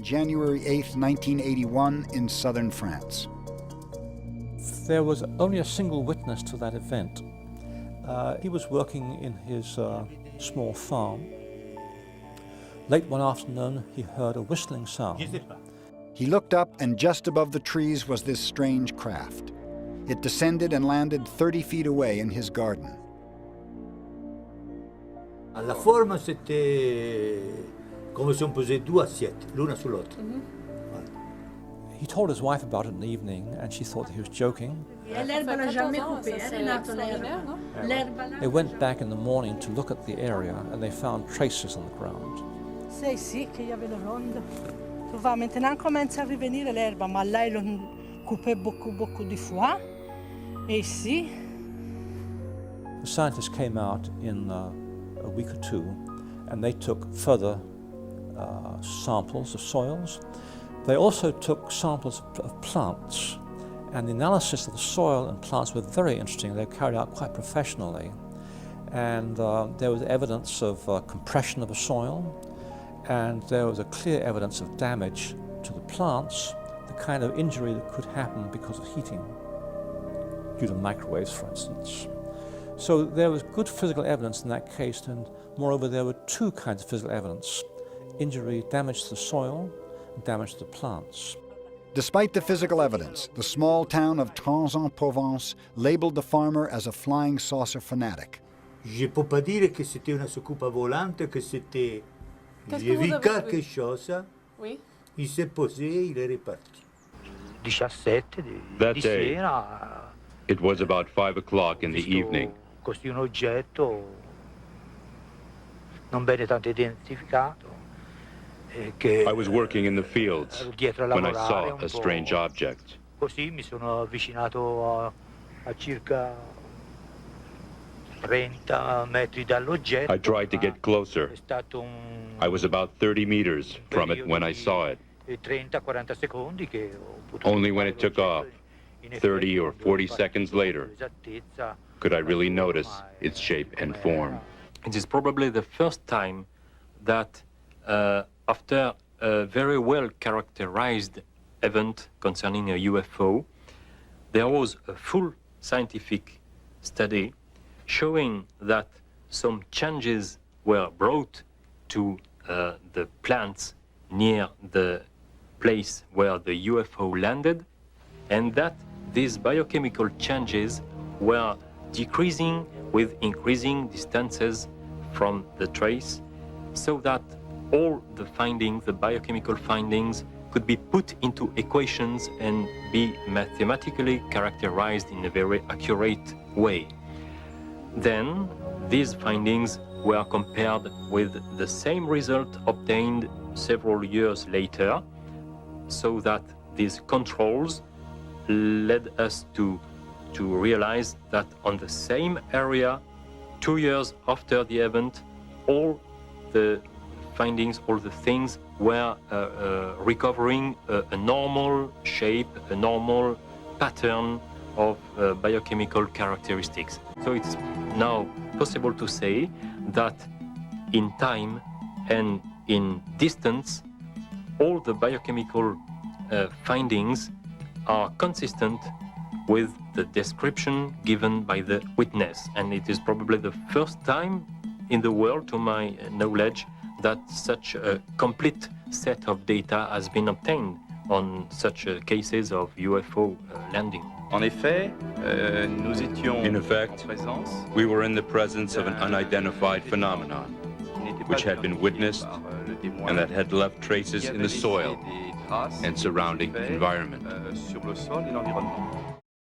January 8, 1981, in southern France. There was only a single witness to that event. He was working in his small farm. Late one afternoon, he heard a whistling sound. He looked up, and just above the trees was this strange craft. It descended and landed 30 feet away in his garden. La forma c'était come si on posait deux assiettes, l'una sull'altra. He told his wife about it in the evening, and she thought that he was joking. They went back in the morning to look at the area, and they found traces on the ground. Sì, che io avevo rondo. Tu vas maintenant commence à revenir l'herbe, ma là ils ont coupé beaucoup de fois. Et ici. The scientists came out in a week or two, and they took further samples of soils. They also took samples of plants, and the analysis of the soil and plants were very interesting. They were carried out quite professionally, and there was evidence of compression of the soil, and there was a clear evidence of damage to the plants, the kind of injury that could happen because of heating, due to microwaves, for instance. So there was good physical evidence in that case, and moreover there were two kinds of physical evidence: injury, damage to the soil, and damage to the plants. Despite the physical evidence, the small town of Provence labeled the farmer as a flying saucer fanatic. Je peux pas dire que c'était une soucoupe volante, que c'était... J'ai vu quelque chose, oui. Il s'est posé, il est reparti. 17 That di day, sera, it was about 5 o'clock in the evening. Così un oggetto non bene tanto identificato. I was working in the fields when I saw a strange object. Così mi sono avvicinato a circa 30 metri dall'oggetto. I tried to get closer. I was about 30 meters from it when I saw it. 30-40 secondi che ho potuto Only when it took off, 30 or 40 seconds later, could I really notice its shape and form. It is probably the first time that after a very well characterized event concerning a UFO, there was a full scientific study showing that some changes were brought to the plants near the place where the UFO landed, and that these biochemical changes were decreasing with increasing distances from the trace, so that all the findings, the biochemical findings, could be put into equations and be mathematically characterized in a very accurate way. Then these findings were compared with the same result obtained several years later, so that these controls led us to realize that on the same area, 2 years after the event, all the findings, all the things were recovering a normal shape, a normal pattern of biochemical characteristics. So it's now possible to say that in time and in distance, all the biochemical findings are consistent with the description given by the witness. And it is probably the first time in the world, to my knowledge, that such a complete set of data has been obtained on such cases of UFO landing. En effet, nous étions In effect, en présence we were in the presence of an unidentified phenomenon, which had been witnessed and that had left traces in the soil and surrounding environment. sur le sol et l'environnement.